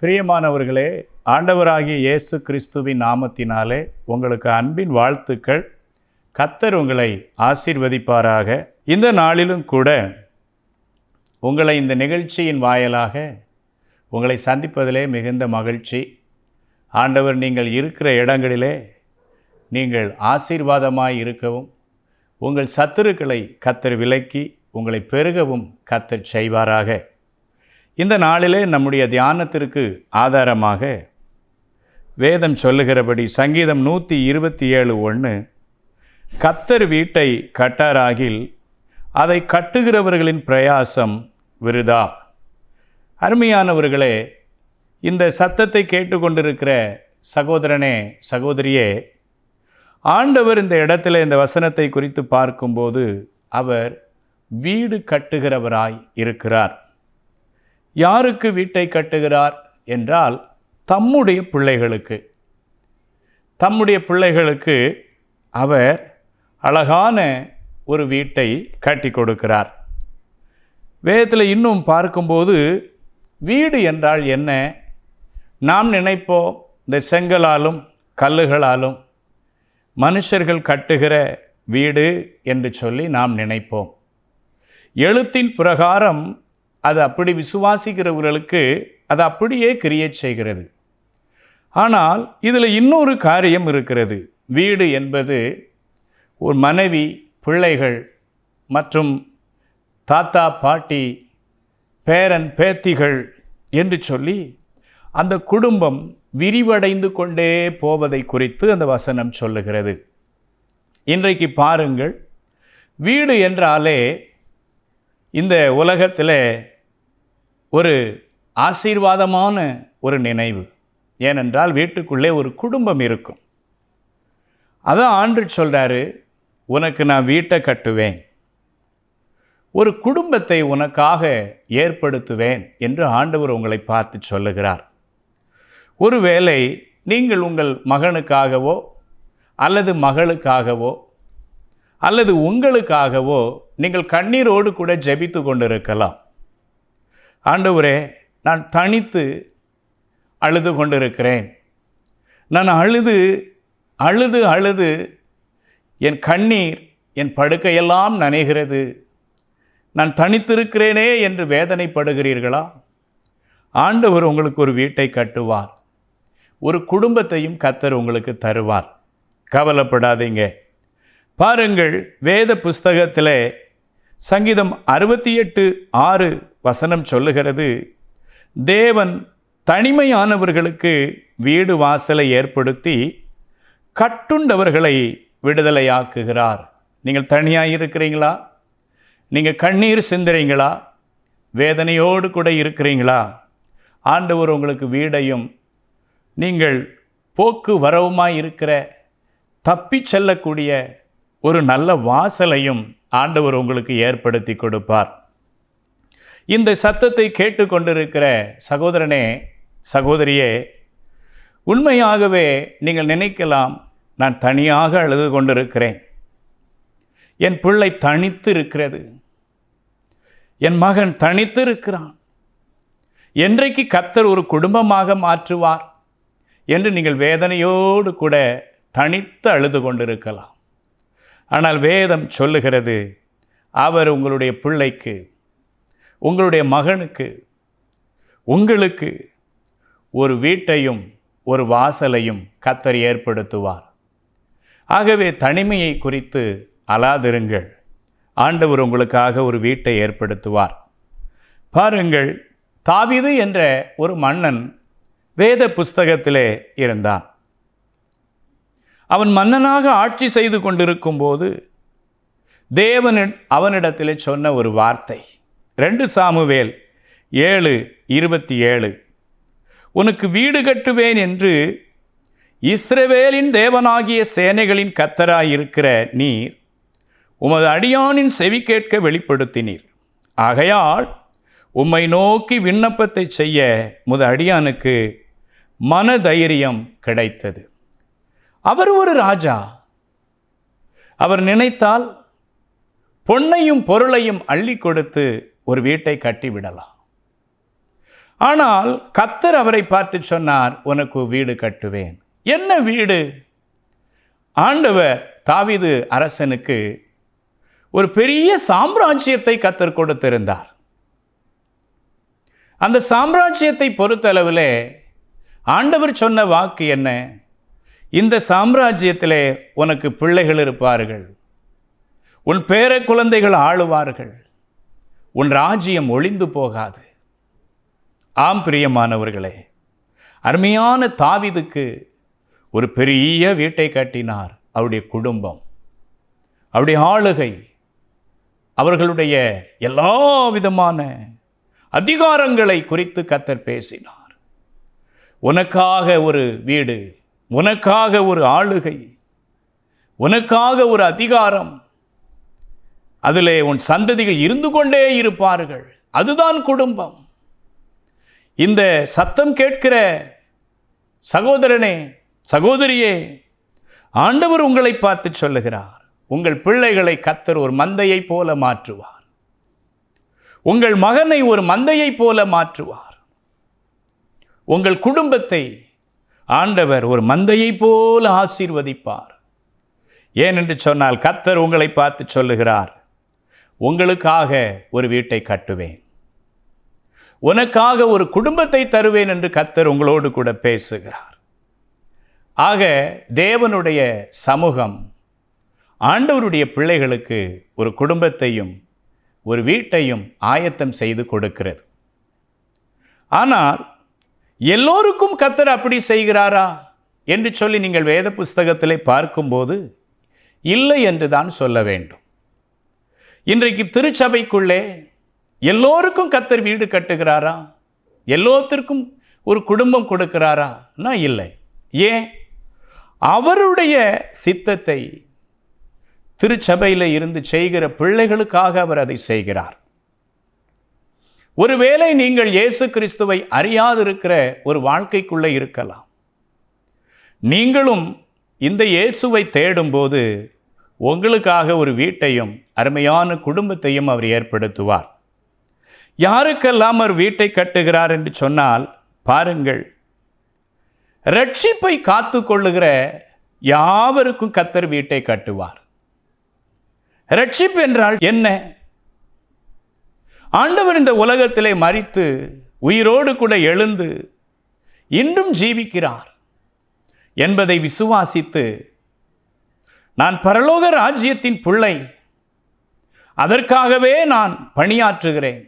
பிரியமானவர்களே, ஆண்டவராகிய இயேசு கிறிஸ்துவின் நாமத்தினாலே உங்களுக்கு அன்பின் வாழ்த்துக்கள். கர்த்தர் உங்களை ஆசீர்வதிப்பாராக. இந்த நாளிலும் கூட உங்களை இந்த நிகழ்ச்சியின் வாயிலாக உங்களை சந்திப்பதிலே மிகுந்த மகிழ்ச்சி. ஆண்டவர் நீங்கள் இருக்கிற இடங்களிலே நீங்கள் ஆசீர்வாதமாய் இருக்கவும், உங்கள் சத்துருக்களை கர்த்தர் விலக்கி உங்களை பெருகவும் கர்த்தர் செய்வாராக. இந்த நாளிலே நம்முடைய தியானத்திற்கு ஆதாரமாக வேதம் சொல்லுகிறபடி சங்கீதம் 127:1, கர்த்தர் வீட்டை கட்டாராகில் அதை கட்டுகிறவர்களின் பிரயாசம் விருதா. அருமையானவர்களே, இந்த சத்தத்தை கேட்டுக்கொண்டிருக்கிற சகோதரனே, சகோதரியே, ஆண்டவர் இந்த இடத்துல இந்த வசனத்தை குறித்து பார்க்கும்போது அவர் வீடு கட்டுகிறவராய் இருக்கிறார். யாருக்கு வீட்டை கட்டுகிறார் என்றால் தம்முடைய பிள்ளைகளுக்கு அவர் அழகான ஒரு வீட்டை கட்டி கொடுக்கிறார். வேதத்தில் இன்னும் பார்க்கும்போது வீடு என்றால் என்ன? நாம் நினைப்போம் இந்த செங்கலாலும் கல்லுகளாலும் மனுஷர்கள் கட்டுகிற வீடு என்று சொல்லி நாம் நினைப்போம். எழுத்தின் பிரகாரம் அது அப்படி விசுவாசிக்கிறவர்களுக்கு அது அப்படியே கிரியேட் செய்கிறது. ஆனால் இதில் இன்னொரு காரியம் இருக்கிறது. வீடு என்பது ஒரு மனைவி, பிள்ளைகள் மற்றும் தாத்தா, பாட்டி, பேரன், பேத்திகள் என்று சொல்லி அந்த குடும்பம் விரிவடைந்து கொண்டே போவதை குறித்து அந்த வசனம் சொல்லுகிறது. இன்றைக்கு பாருங்கள், வீடு என்றாலே இந்த உலகத்தில் ஒரு ஆசீர்வாதமான ஒரு நினைவு. ஏனென்றால் வீட்டுக்குள்ளே ஒரு குடும்பம் இருக்கும். அதான் ஆண்டவர் சொல்கிறாரு, உனக்கு நான் வீட்டை கட்டுவேன், ஒரு குடும்பத்தை உனக்காக ஏற்படுத்துவேன் என்று ஆண்டவர் உங்களை பார்த்து சொல்லுகிறார். ஒருவேளை நீங்கள் உங்கள் மகனுக்காகவோ அல்லது மகளுக்காகவோ அல்லது உங்களுக்காகவோ நீங்கள் கண்ணீரோடு கூட ஜெபித்து கொண்டிருக்கலாம். ஆண்டவரே, நான் தனித்து அழுது கொண்டிருக்கிறேன், நான் அழுது அழுது அழுது என் கண்ணீர் என் படுக்கையெல்லாம் நனைகிறது, நான் தனித்திருக்கிறேனே என்று வேதனைப்படுகிறீர்களா? ஆண்டவர் உங்களுக்கு ஒரு வீட்டை கட்டுவார், ஒரு குடும்பத்தையும் கர்த்தர் உங்களுக்கு தருவார். கவலைப்படாதீங்க. பாருங்கள், வேத புஸ்தகத்தில் சங்கீதம் 68:6 வசனம் சொல்லுகிறது, தேவன் தனிமையானவர்களுக்கு வீடு வாசலை ஏற்படுத்தி கட்டுண்டவர்களை விடுதலையாக்குகிறார். நீங்கள் தனியாக இருக்கிறீங்களா? நீங்கள் கண்ணீர் சிந்துறீங்களா? வேதனையோடு கூட இருக்கிறீங்களா? ஆண்டவர் உங்களுக்கு வீடையும் நீங்கள் போக்கு வரவுமாய் இருக்கிற தப்பி செல்லக்கூடிய ஒரு நல்ல வாசலையும் ஆண்டவர் உங்களுக்கு ஏற்படுத்தி கொடுப்பார். இந்த சத்தத்தை கேட்டுக்கொண்டிருக்கிற சகோதரனே, சகோதரியே, உண்மையாகவே நீங்கள் நினைக்கலாம், நான் தனியாக அழுது கொண்டிருக்கிறேன், என் பிள்ளை தனித்து இருக்கிறது, என் மகன் தனித்து இருக்கிறான், என்றைக்கு கர்த்தர் ஒரு குடும்பமாக மாற்றுவார் என்று நீங்கள் வேதனையோடு கூட தனித்து அழுது கொண்டிருக்கலாம். ஆனால் வேதம் சொல்லுகிறது, அவர் உங்களுடைய பிள்ளைக்கு, உங்களுடைய மகனுக்கு, உங்களுக்கு ஒரு வீட்டையும் ஒரு வாசலையும் கர்த்தர் ஏற்படுத்துவார். ஆகவே தனிமையை குறித்து அழாதிருங்கள், ஆண்டவர் உங்களுக்காக ஒரு வீட்டை ஏற்படுத்துவார். பாருங்கள், தாவீது என்ற ஒரு மன்னன் வேத புஸ்தகத்திலே இருந்தான். அவன் மன்னனாக ஆட்சி செய்து கொண்டிருக்கும் போது தேவன் அவனிடத்திலே சொன்ன ஒரு வார்த்தை, 2 சாமுவேல் 7:27, உனக்கு வீடு கட்டுவேன் என்று இஸ்ரவேலின் தேவனாகிய சேனைகளின் கர்த்தராயிருக்கிற நீர் உமது அடியானின் செவி கேட்க வெளிப்படுத்தினீர். ஆகையால் உம்மை நோக்கி விண்ணப்பத்தை செய்ய உமது அடியானுக்கு மனதைரியம் கிடைத்தது. அவர் ஒரு ராஜா. அவர் நினைத்தால் பொன்னையும் பொருளையும் அள்ளி கொடுத்து ஒரு வீட்டை கட்டிவிடலாம். ஆனால் கர்த்தர் அவரை பார்த்து சொன்னார், உனக்கு வீடு கட்டுவேன். என்ன வீடு? ஆண்டவர் தாவீது அரசனுக்கு ஒரு பெரிய சாம்ராஜ்யத்தை கர்த்தர் கொடுத்திருந்தார். அந்த சாம்ராஜ்யத்தை பொறுத்தளவில் ஆண்டவர் சொன்ன வாக்கு என்ன? இந்த சாம்ராஜ்யத்திலே உனக்கு பிள்ளைகள் இருப்பார்கள், உன் பேர குழந்தைகள் ஆளுவார்கள், உன் ராஜ்யம் ஒளிந்து போகாது. ஆம் பிரியமானவர்களே, அருமையான தாவீதுக்கு ஒரு பெரிய வீட்டை கட்டினார். அவருடைய குடும்பம், அவருடைய ஆளுகை, அவர்களுடைய எல்லா விதமான அதிகாரங்களை குறித்து கர்த்தர் பேசினார். உனக்காக ஒரு வீடு, உனக்காக ஒரு ஆளுகை, உனக்காக ஒரு அதிகாரம், அதிலே உன் சந்ததிகள் இருந்து கொண்டே இருப்பார்கள். அதுதான் குடும்பம். இந்த சத்தம் கேட்கிற சகோதரனே, சகோதரியே, ஆண்டவர் உங்களை பார்த்து சொல்லுகிறார், உங்கள் பிள்ளைகளை கர்த்தர் ஒரு மந்தையை போல மாற்றுவார். உங்கள் மகனை ஒரு மந்தையை போல மாற்றுவார். உங்கள் குடும்பத்தை ஆண்டவர் ஒரு மந்தையை போல ஆசீர்வதிப்பார். ஏனென்று சொன்னால் கர்த்தர் உங்களை பார்த்து சொல்லுகிறார், உங்களுக்காக ஒரு வீட்டை கட்டுவேன், உனக்காக ஒரு குடும்பத்தை தருவேன் என்று கர்த்தர் உங்களோடு கூட பேசுகிறார். ஆக தேவனுடைய சமூகம் ஆண்டவருடைய பிள்ளைகளுக்கு ஒரு குடும்பத்தையும் ஒரு வீட்டையும் ஆயத்தம் செய்து கொடுக்கிறது. ஆனால் எல்லோருக்கும் கர்த்தர் அப்படி செய்கிறாரா என்று சொல்லி நீங்கள் வேத புஸ்தகத்திலே பார்க்கும்போது இல்லை என்று தான் சொல்ல வேண்டும். இன்றைக்கு திருச்சபைக்குள்ளே எல்லோருக்கும் கர்த்தர் வீடு கட்டுகிறாரா? எல்லோருக்கும் ஒரு குடும்பம் கொடுக்கிறாரா? இல்லை. ஏன்? அவருடைய சித்தத்தை திருச்சபையில் இருந்து செய்கிற பிள்ளைகளுக்காக அவர் அதை செய்கிறார். ஒருவேளை நீங்கள் இயேசு கிறிஸ்துவை அறியாதிருக்கிற ஒரு வாழ்க்கைக்குள்ளே இருக்கலாம். நீங்களும் இந்த இயேசுவை தேடும்போது உங்களுக்காக ஒரு வீட்டையும் அருமையான குடும்பத்தையும் அவர் ஏற்படுத்துவார். யாருக்கெல்லாம் அவர் வீட்டை கட்டுகிறார் என்று சொன்னால் பாருங்கள், ரட்சிப்பை காத்து கொள்ளுகிற யாவருக்கும் கர்த்தர் வீட்டை கட்டுவார். ரட்சிப்பு என்றால் என்ன? ஆண்டவர் இந்த உலகத்திலே மரித்து உயிரோடு கூட எழுந்து இன்றும் ஜீவிக்கிறார் என்பதை விசுவாசித்து, நான் பரலோக ராஜ்யத்தின் பிள்ளை, அதற்காகவே நான் பணியாற்றுகிறேன்,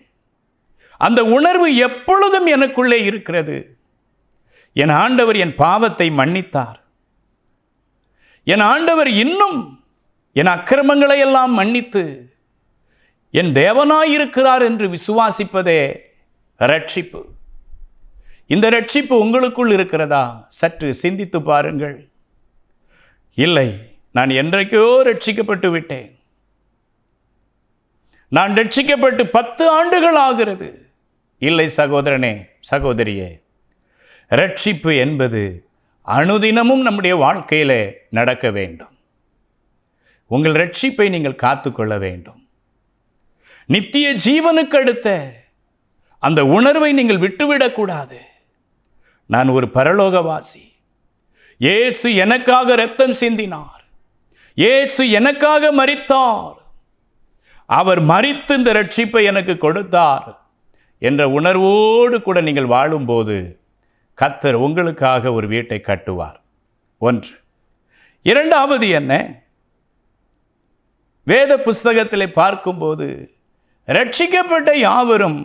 அந்த உணர்வு எப்பொழுதும் எனக்குள்ளே இருக்கிறது. என் ஆண்டவர் என் பாவத்தை மன்னித்தார், என் ஆண்டவர் இன்னும் என் அக்கிரமங்களை எல்லாம் மன்னித்து என் தேவனாயிருக்கிறார் என்று விசுவாசிப்பதே ரட்சிப்பு. இந்த ரட்சிப்பு உங்களுக்குள் இருக்கிறதா? சற்று சிந்தித்து பாருங்கள். இல்லை, நான் என்றைக்கோ ரட்சிக்கப்பட்டு விட்டேன், நான் ரட்சிக்கப்பட்டு 10 ஆண்டுகள் ஆகிறது. இல்லை சகோதரனே, சகோதரியே, ரட்சிப்பு என்பது அனுதினமும் நம்முடைய வாழ்க்கையிலே நடக்க வேண்டும். உங்கள் ரட்சிப்பை நீங்கள் காத்துக்கொள்ள வேண்டும். நித்திய ஜீவனுக்கு அடுத்த அந்த உணர்வை நீங்கள் விட்டுவிடக்கூடாது. நான் ஒரு பரலோகவாசி, இயேசு எனக்காக இரத்தம் சிந்தினார், இயேசு எனக்காக மரித்தார், அவர் மரித்து இந்த ரட்சிப்பை எனக்கு கொடுத்தார் என்ற உணர்வோடு கூட நீங்கள் வாழும்போது கர்த்தர் உங்களுக்காக ஒரு வீட்டை கட்டுவார். ஒன்று. இரண்டாவது என்ன? வேத புஸ்தகத்திலே பார்க்கும்போது ரட்சிக்கப்பட்ட யாவரும்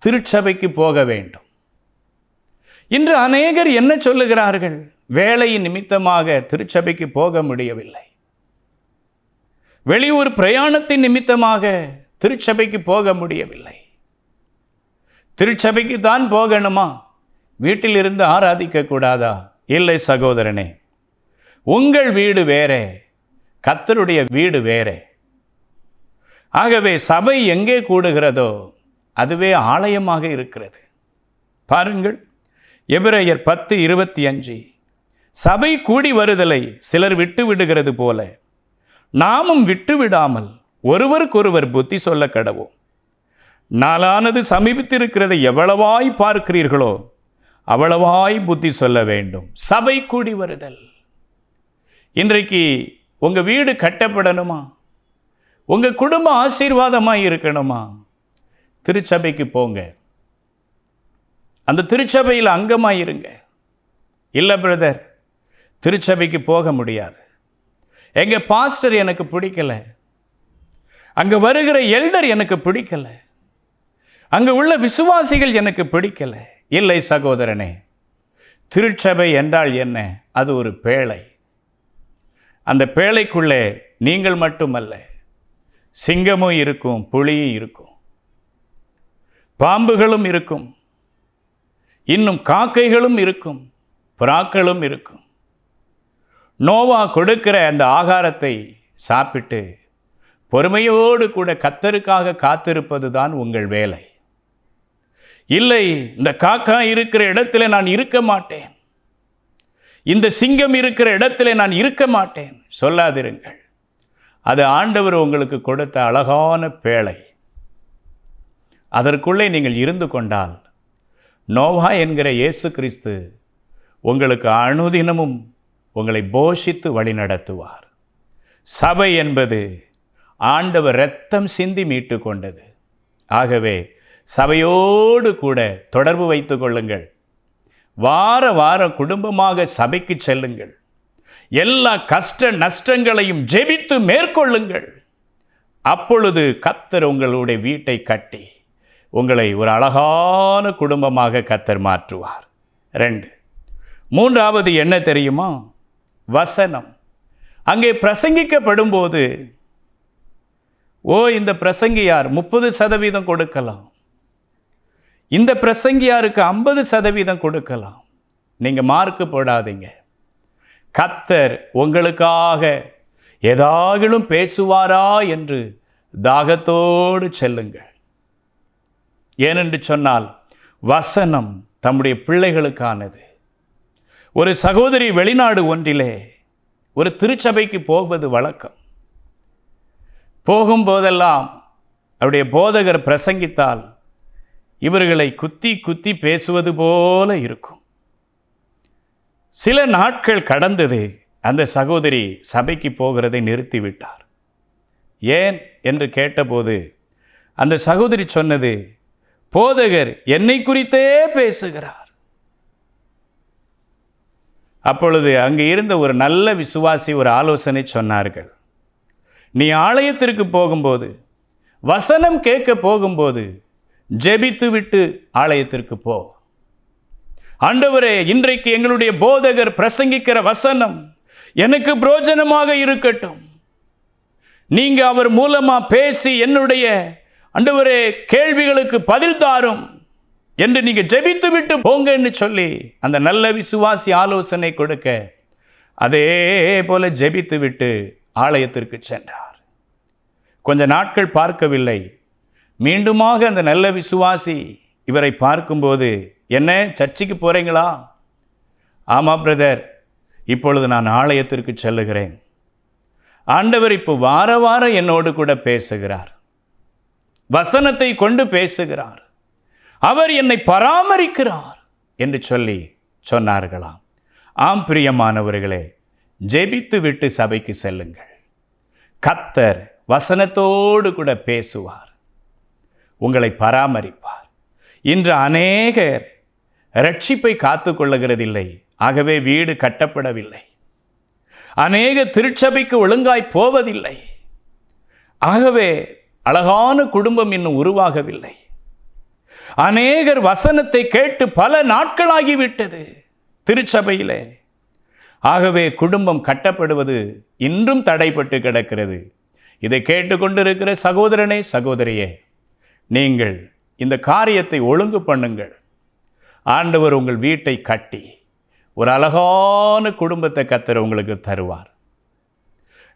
திருச்சபைக்கு போக வேண்டும். இன்று அநேகர் என்ன சொல்லுகிறார்கள்? வேலையின் நிமித்தமாக திருச்சபைக்கு போக முடியவில்லை, வெளியூர் பிரயாணத்தின் நிமித்தமாக திருச்சபைக்கு போக முடியவில்லை. திருச்சபைக்கு தான் போகணுமா? வீட்டில் இருந்து ஆராதிக்க கூடாதா? இல்லை சகோதரனே, உங்கள் வீடு வேறே, கர்த்தருடைய வீடு வேறே. ஆகவே சபை எங்கே கூடுகிறதோ அதுவே ஆலயமாக இருக்கிறது. பாருங்கள், எபிரேயர் 10:25, சபை கூடி வருதலை சிலர் விட்டு விடுகிறது போல நாமும் விட்டு விடாமல் ஒருவருக்கொருவர் புத்தி சொல்ல கடவோம். நாளானது சமீபித்திருக்கிறதை எவ்வளவாய் பார்க்கிறீர்களோ அவ்வளவாய் புத்தி சொல்ல வேண்டும். சபை கூடி வருதல். இன்றைக்கு உங்கள் வீடு கட்டப்படணுமா, உங்கள் குடும்பம் ஆசீர்வாதமாக இருக்கணுமா, திருச்சபைக்கு போங்க, அந்த திருச்சபையில் அங்கமாக இருங்க. இல்லை பிரதர், திருச்சபைக்கு போக முடியாது, எங்கள் பாஸ்டர் எனக்கு பிடிக்கல, அங்கே வருகிற எல்டர் எனக்கு பிடிக்கல, அங்கே உள்ள விசுவாசிகள் எனக்கு பிடிக்கல. இல்லை சகோதரனே, திருச்சபை என்றால் என்ன? அது ஒரு பேழை. அந்த பேழைக்குள்ளே நீங்கள் மட்டுமல்ல, சிங்கமும் இருக்கும், புலியும் இருக்கும், பாம்புகளும் இருக்கும், இன்னும் காக்கைகளும் இருக்கும், புறாக்களும் இருக்கும். நோவா கொடுக்கிற அந்த ஆகாரத்தை சாப்பிட்டு பொறுமையோடு கூட கர்த்தருக்காக காத்திருப்பது தான் உங்கள் வேலை. இல்லை, இந்த காக்கா இருக்கிற இடத்துல நான் இருக்க மாட்டேன், இந்த சிங்கம் இருக்கிற இடத்துல நான் இருக்க மாட்டேன் சொல்லாதிருங்கள். அது ஆண்டவர் உங்களுக்கு கொடுத்த அழகான பேழை. அதற்குள்ளே நீங்கள் இருந்து கொண்டால் நோவா என்கிற இயேசு கிறிஸ்து உங்களுக்கு அனுதினமும் உங்களை போஷித்து வழிநடத்துவார். சபை என்பது ஆண்டவர் இரத்தம் சிந்தி மீட்டு கொண்டது. ஆகவே சபையோடு கூட தொடர்பு வைத்து கொள்ளுங்கள். வார வாரம் குடும்பமாக சபைக்கு செல்லுங்கள். எல்லா கஷ்ட நஷ்டங்களையும் ஜெபித்து மேற்கொள்ளுங்கள். அப்பொழுது கர்த்தர் உங்களுடைய வீட்டை கட்டி உங்களை ஒரு அழகான குடும்பமாக கர்த்தர் மாற்றுவார். 2. 3வது என்ன தெரியுமா? வசனம். அங்கே பிரசங்கிக்கப்படும் போது, இந்த பிரசங்கியார் 30% கொடுக்கலாம், இந்த பிரசங்கியாருக்கு 50% கொடுக்கலாம். நீங்கள் மார்க்கு போடாதீங்க. கர்த்தர் உங்களுக்காக ஏதாகிலும் பேசுவாரா என்று தாகத்தோடு செல்லுங்கள். ஏனென்று சொன்னால் வசனம் தம்முடைய பிள்ளைகளுக்கானது. ஒரு சகோதரி வெளிநாடு ஒன்றிலே ஒரு திருச்சபைக்கு போவது வழக்கம். போகும்போதெல்லாம் அவருடைய போதகர் பிரசங்கித்தால் இவர்களை குத்தி குத்தி பேசுவது போல இருக்கும். சில நாட்கள் கடந்தது. அந்த சகோதரி சபைக்கு போகிறதை நிறுத்திவிட்டார். ஏன் என்று கேட்டபோது அந்த சகோதரி சொன்னது, போதகர் என்னை குறித்தே பேசுகிறார். அப்பொழுது அங்கு இருந்த ஒரு நல்ல விசுவாசி ஒரு ஆலோசனை சொன்னார்கள். நீ ஆலயத்திற்கு போகும்போது, வசனம் கேட்க போகும்போது ஜெபித்து விட்டு ஆலயத்திற்கு போ. ஆண்டவரே, இன்றைக்கு எங்களுடைய போதகர் பிரசங்கிக்கிற வசனம் எனக்கு பிரயோஜனமாக இருக்கட்டும், நீங்க அவர் மூலமா பேசி என்னுடைய ஆண்டவரே கேள்விகளுக்கு பதில் தாரும் என்று நீங்க ஜெபித்து விட்டு போங்கன்னு சொல்லி அந்த நல்ல விசுவாசி ஆலோசனை கொடுக்க, அதே போல ஜெபித்து விட்டு ஆலயத்திற்கு சென்றார். கொஞ்ச நாட்கள் பார்க்கவில்லை. மீண்டுமாக அந்த நல்ல விசுவாசி இவரை பார்க்கும்போது, என்ன சர்ச்சுக்கு போகிறீங்களா? ஆமாம் பிரதர், இப்பொழுது நான் ஆலயத்திற்கு செல்லுகிறேன். ஆண்டவர் இப்போ வார வாரம் என்னோடு கூட பேசுகிறார், வசனத்தை கொண்டு பேசுகிறார், அவர் என்னை பராமரிக்கிறார் என்று சொல்லி சொன்னார்களாம். ஆம் பிரியமானவர்களே, ஜெபித்து விட்டு சபைக்கு செல்லுங்கள். கர்த்தர் வசனத்தோடு கூட பேசுவார், உங்களை பராமரிப்பார். இன்று அநேகர் ரட்சிப்பை காத்து கொள்ளுகிறதில்லை. ஆகவே வீடு கட்டப்படவில்லை. அநேக திருச்சபைக்கு ஒழுங்காய் போவதில்லை. ஆகவே அழகான குடும்பம் இன்னும் உருவாகவில்லை. அநேகர் வசனத்தை கேட்டு பல நாட்களாகிவிட்டது திருச்சபையிலே. ஆகவே குடும்பம் கட்டப்படுவது இன்றும் தடைப்பட்டு கிடக்கிறது. இதை கேட்டுக்கொண்டிருக்கிற சகோதரனே, சகோதரியே, நீங்கள் இந்த காரியத்தை ஒழுங்கு பண்ணுங்கள். ஆண்டவர் உங்கள் வீட்டை கட்டி ஒரு அழகான குடும்பத்தை கர்த்தர் உங்களுக்கு தருவார்.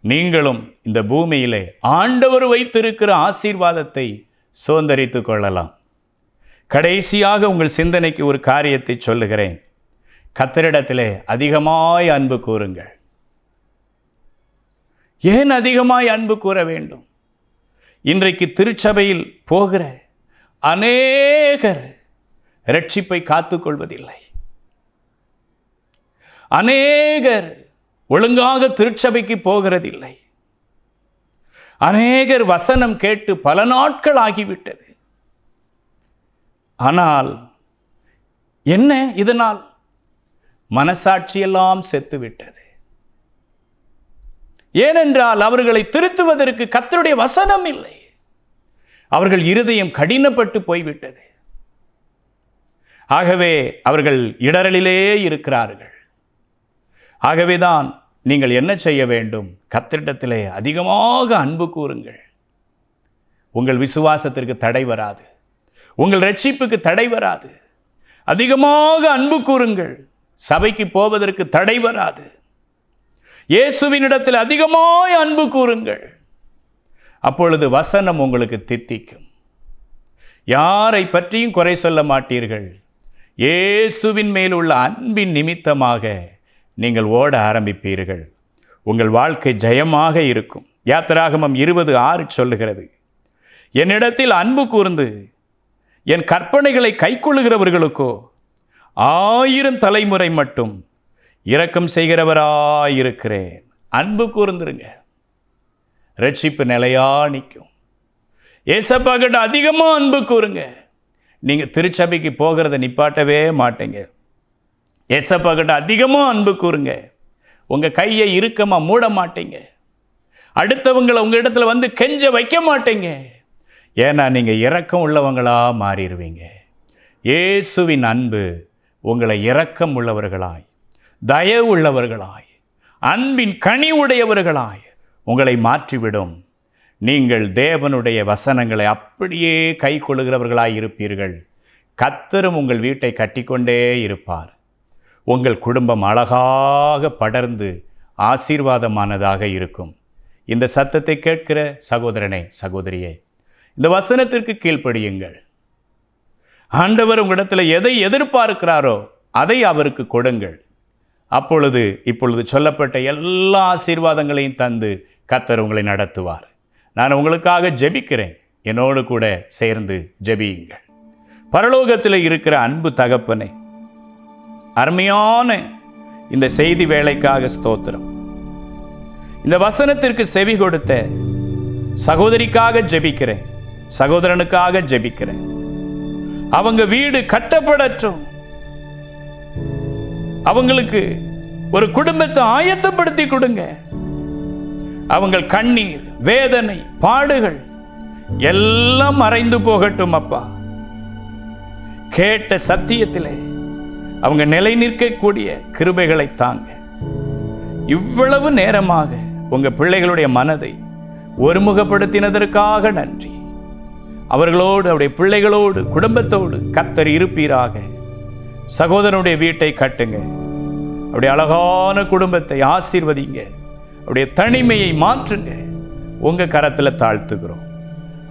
நீங்களும் இந்த பூமியிலே ஆண்டவர் வைத்திருக்கிற ஆசீர்வாதத்தை சுதந்தரித்து கொள்ளலாம். கடைசியாக உங்கள் சிந்தனைக்கு ஒரு காரியத்தை சொல்லுகிறேன். கர்த்தரிடத்திலே அதிகமாய் அன்பு கூறுங்கள். ஏன் அதிகமாய் அன்பு கூற வேண்டும்? இன்றைக்கு திருச்சபையில் போகிற அநேகர் இரட்சிப்பை காத்துக்கொள்வதில்லை. அநேகர் ஒழுங்காக திருச்சபைக்கு போகிறதில்லை. அநேகர் வசனம் கேட்டு பல நாட்கள் ஆகிவிட்டது. ஆனால் என்ன இதனால்? மனசாட்சியெல்லாம் செத்துவிட்டது. ஏனென்றால் அவர்களை திருத்துவதற்கு கர்த்தருடைய வசனம் இல்லை. அவர்கள் இருதயம் கடினப்பட்டு போய்விட்டது. ஆகவே அவர்கள் இடரலிலே இருக்கிறார்கள். ஆகவேதான் நீங்கள் என்ன செய்ய வேண்டும்? கர்த்தரிடத்திலே அதிகமாக அன்பு கூறுங்கள். உங்கள் விசுவாசத்திற்கு தடை வராது. உங்கள் இரட்சிப்புக்கு தடை வராது. அதிகமாக அன்பு கூறுங்கள். சபைக்கு போவதற்கு தடை வராது. இயேசுவினிடத்தில் அதிகமாய் அன்பு கூறுங்கள். அப்பொழுது வசனம் உங்களுக்கு தித்திக்கும். யாரை பற்றியும் குறை சொல்ல மாட்டீர்கள். இயேசுவின் மேல் உள்ள அன்பின் நிமித்தமாக நீங்கள் ஓட ஆரம்பிப்பீர்கள். உங்கள் வாழ்க்கை ஜெயமாக இருக்கும். யாத்திராகமம் 20:6 சொல்லுகிறது, என்னிடத்தில் அன்பு கூர்ந்து என் கற்பனைகளை கைக்கொள்ளுகிறவர்களுக்கோ 1000 தலைமுறை மட்டும் இரக்கம் செய்கிறவராயிருக்கிறேன். அன்பு கூர்ந்துருங்க. ரட்சிப்பு நிலையா நிற்கும். ஏசப்பா கிட்ட அதிகமாக அன்பு கூறுங்க. நீங்கள் திருச்சபைக்கு போகிறத நிப்பாட்டவே மாட்டீங்க. ஏசப்பா கிட்ட அதிகமாக அன்பு கூறுங்க. உங்கள் கையை இறுக்கமாக மூட மாட்டீங்க. அடுத்தவங்களை உங்கள் இடத்துல வந்து கெஞ்ச வைக்க மாட்டீங்க. ஏன்னா நீங்கள் இரக்கம் உள்ளவங்களாக மாறிடுவீங்க. இயேசுவின் அன்பு உங்களை இரக்கம் உள்ளவர்களாய், தயவு உள்ளவர்களாய், அன்பின் கனி உடையவர்களாய் உங்களை மாற்றிவிடும். நீங்கள் தேவனுடைய வசனங்களை அப்படியே கை கொள்ளுகிறவர்களாய் இருப்பீர்கள். கர்த்தரும் உங்கள் வீட்டை கட்டிக்கொண்டே இருப்பார். உங்கள் குடும்பம் அழகாக படர்ந்து ஆசீர்வாதமானதாக இருக்கும். இந்த சத்தத்தை கேட்கிற சகோதரனே, சகோதரியே, இந்த வசனத்திற்கு கீழ்ப்படியுங்கள். ஆண்டவர் உங்களிடத்தில் எதை எதிர்பார்க்கிறாரோ அதை அவருக்கு கொடுங்கள். அப்பொழுது இப்பொழுது சொல்லப்பட்ட எல்லா ஆசீர்வாதங்களையும் தந்து கர்த்தர் உங்களை நடத்துவார். நான் உங்களுக்காக ஜெபிக்கிறேன். என்னோடு கூட சேர்ந்து ஜெபியுங்கள். பரலோகத்தில் இருக்கிற அன்பு தகப்பனே, அருமையான இந்த செய்தி வேளைக்காக ஸ்தோத்திரம். இந்த வசனத்திற்கு செவி கொடுத்த சகோதரிக்காக ஜெபிக்கிறேன், சகோதரனுக்காக ஜெபிக்கிறேன். அவங்க வீடு கட்டப்படட்டும். அவங்களுக்கு ஒரு குடும்பத்தை ஆயத்தப்படுத்தி கொடுங்க. அவங்கள் கண்ணீர், வேதனை, பாடுகள் எல்லாம் மறைந்து போகட்டும் அப்பா. கேட்ட சத்தியத்திலே அவங்க நிலை நிற்கக்கூடிய கிருபைகளை தாங்க. இவ்வளவு நேரமாக உங்க பிள்ளைகளுடைய மனதை ஒருமுகப்படுத்தினதற்காக நன்றி. அவர்களோடு, அவருடைய பிள்ளைகளோடு, குடும்பத்தோடு கர்த்தர் இருப்பீராக. சகோதரனுடைய வீட்டை கட்டுங்க. அவருடைய அழகான குடும்பத்தை ஆசீர்வதிங்க. அவருடைய தனிமையை மாற்றுங்க. உங்க கரத்தில் தாழ்த்துகிறோம்.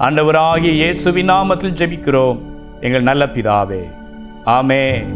ஆண்டவராகிய இயேசுவின் நாமத்தில் ஜெபிக்கிறோம் எங்கள் நல்ல பிதாவே. ஆமென்.